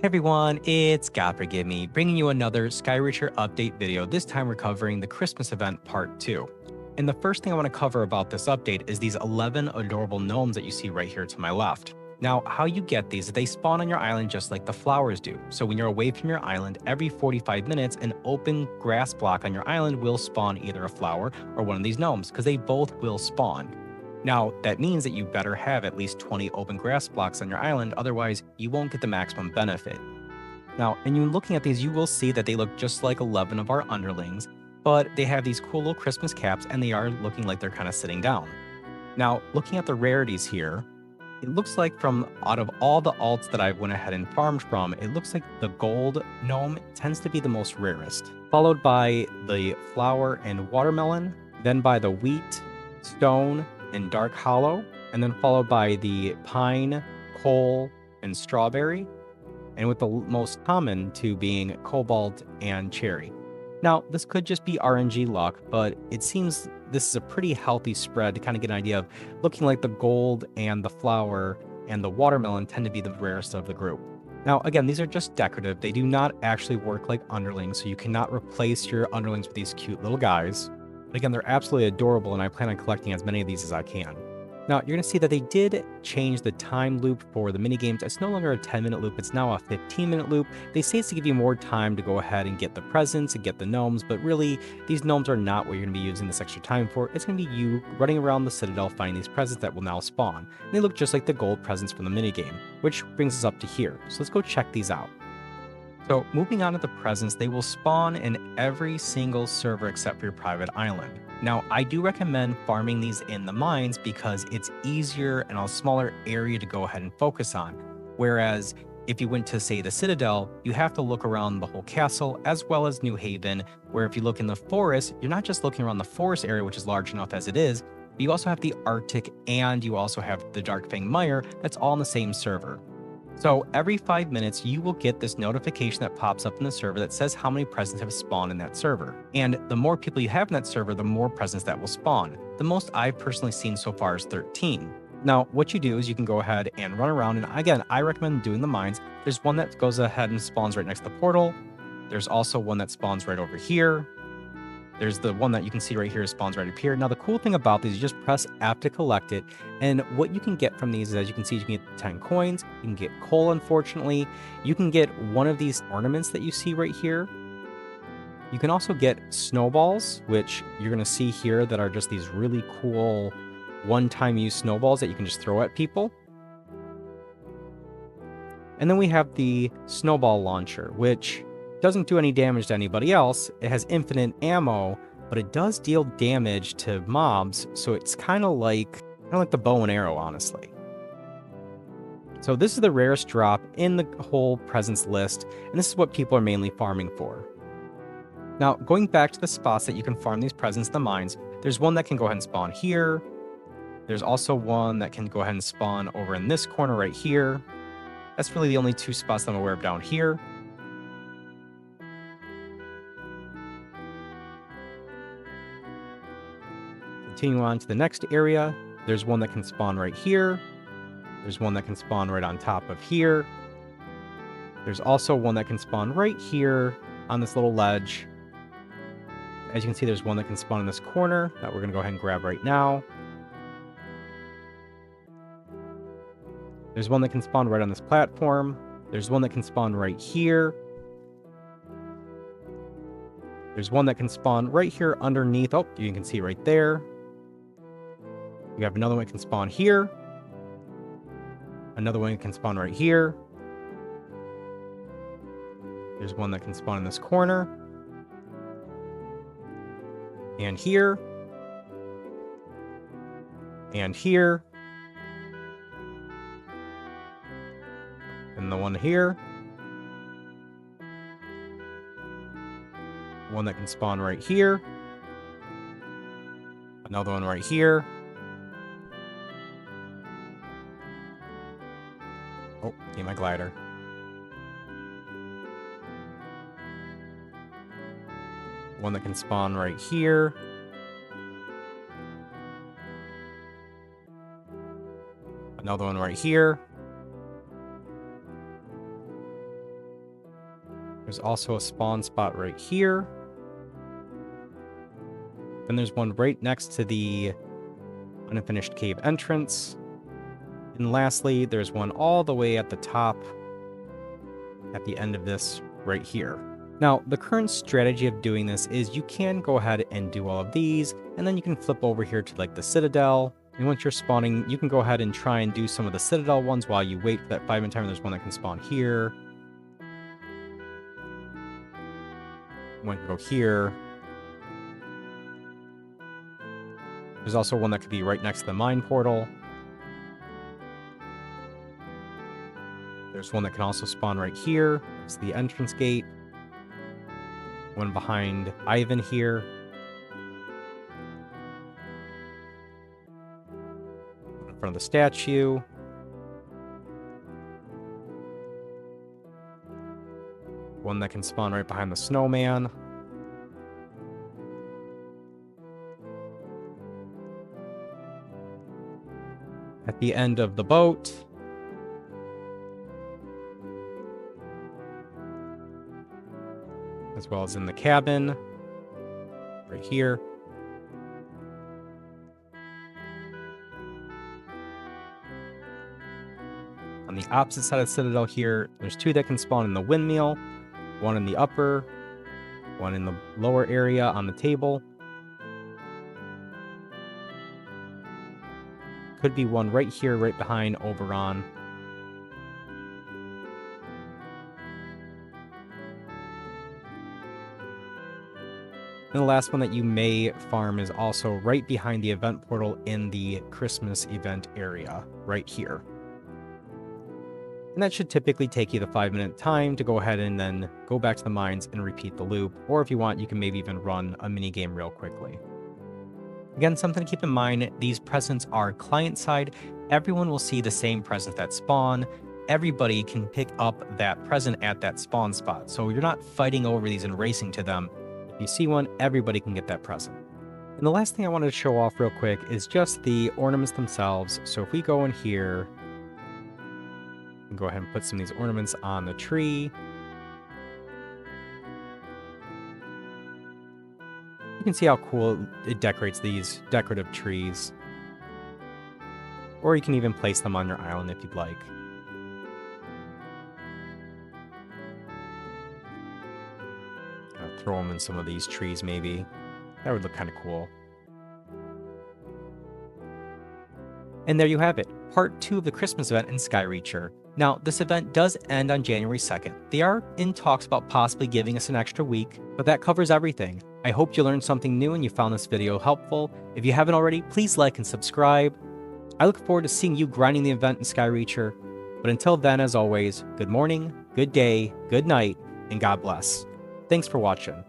Hey everyone, it's God Forgive Me, bringing you another Skyreacher update video. This time we're covering the Christmas event part 2. And the first thing I want to cover about this update is these 11 adorable gnomes that you see right here to my left. Now, how you get these is they spawn on your island just like the flowers do. So when you're away from your island, every 45 minutes, an open grass block on your island will spawn either a flower or one of these gnomes, because they both will spawn. Now, that means that you better have at least 20 open grass blocks on your island, otherwise you won't get the maximum benefit. Now, and you looking at these, you will see that they look just like 11 of our underlings, but they have these cool little Christmas caps and they are looking like they're kind of sitting down. Now, looking at the rarities here, it looks like from out of all the alts that I've went ahead and farmed from, it looks like the gold gnome tends to be the most rarest, followed by the flower and watermelon, then by the wheat, stone, and dark hollow, and then followed by the pine, coal, and strawberry, and with the most common two being cobalt and cherry. Now, this could just be RNG luck, but it seems this is a pretty healthy spread to kind of get an idea of looking like the gold and the flower and the watermelon tend to be the rarest of the group. Now, again, these are just decorative. They do not actually work like underlings, so you cannot replace your underlings with these cute little guys. But again, they're absolutely adorable, and I plan on collecting as many of these as I can. Now, you're going to see that they did change the time loop for the minigames. It's no longer a 10-minute loop, it's now a 15-minute loop. They say it's to give you more time to go ahead and get the presents and get the gnomes, but really, these gnomes are not what you're going to be using this extra time for. It's going to be you running around the Citadel finding these presents that will now spawn. And they look just like the gold presents from the minigame, which brings us up to here. So let's go check these out. So moving on to the presents, they will spawn in every single server except for your private island. Now, I do recommend farming these in the mines because it's easier and a smaller area to go ahead and focus on. Whereas if you went to, say, the Citadel, you have to look around the whole castle as well as New Haven, where if you look in the forest, you're not just looking around the forest area, which is large enough as it is, but you also have the Arctic and you also have the Darkfang Mire that's all on the same server. So every 5 minutes, you will get this notification that pops up in the server that says how many presents have spawned in that server. And the more people you have in that server, the more presents that will spawn. The most I've personally seen so far is 13. Now, what you do is you can go ahead and run around. And again, I recommend doing the mines. There's one that goes ahead and spawns right next to the portal. There's also one that spawns right over here. There's the one that you can see right here spawns right up here. Now, the cool thing about these, you just press F to collect it. And what you can get from these is, as you can see, you can get 10 coins. You can get coal, unfortunately. You can get one of these ornaments that you see right here. You can also get snowballs, which you're going to see here that are just these really cool one-time use snowballs that you can just throw at people. And then we have the snowball launcher, which doesn't do any damage to anybody else. It has infinite ammo, but it does deal damage to mobs, so it's kind of like the bow and arrow, honestly. So this is the rarest drop in the whole presents list, and this is what people are mainly farming for. Now, going back to the spots that you can farm these presents in the mines, there's one that can go ahead and spawn here. There's also one that can go ahead and spawn over in this corner right here. That's really the only two spots that I'm aware of down here. Continue on to the next area. There's one that can spawn right here. There's one that can spawn right on top of here. There's also one that can spawn right here on this little ledge. As you can see, there's one that can spawn in this corner that we're going to go ahead and grab right now. There's one that can spawn right on this platform. There's one that can spawn right here. There's one that can spawn right here underneath. Oh, you can see right there. We have another one that can spawn here. Another one that can spawn right here. There's one that can spawn in this corner. And here. And here. And the one here. One that can spawn right here. Another one right here. Oh, need my glider. One that can spawn right here. Another one right here. There's also a spawn spot right here. Then there's one right next to the unfinished cave entrance. And lastly, there's one all the way at the top at the end of this right here. Now, the current strategy of doing this is you can go ahead and do all of these, and then you can flip over here to like the Citadel. And once you're spawning, you can go ahead and try and do some of the Citadel ones while you wait for that 5-minute timer. There's one that can spawn here. One can go here. There's also one that could be right next to the mine portal. There's one that can also spawn right here. It's the entrance gate. One behind Ivan here. In front of the statue. One that can spawn right behind the snowman. At the end of the boat. As well as in the cabin. Right here. On the opposite side of the Citadel here, there's two that can spawn in the windmill. One in the upper, one in the lower area on the table. Could be one right here, right behind Oberon. And the last one that you may farm is also right behind the event portal in the Christmas event area, right here. And that should typically take you the 5-minute time to go ahead and then go back to the mines and repeat the loop. Or if you want, you can maybe even run a mini game real quickly. Again, something to keep in mind, these presents are client-side. Everyone will see the same present that spawn. Everybody can pick up that present at that spawn spot. So you're not fighting over these and racing to them. If you see one, everybody can get that present. And the last thing I wanted to show off real quick is just the ornaments themselves. So if we go in here, go ahead and put some of these ornaments on the tree. You can see how cool it decorates these decorative trees. Or you can even place them on your island if you'd like. Throw them in some of these trees maybe. That would look kind of cool. And there you have it, part 2 of the Christmas event in Skyreacher. Now, this event does end on January 2nd. They are in talks about possibly giving us an extra week, but that covers everything. I hope you learned something new and you found this video helpful. If you haven't already, please like and subscribe. I look forward to seeing you grinding the event in Skyreacher. But until then, as always, good morning, good day, good night, and God bless. Thanks for watching.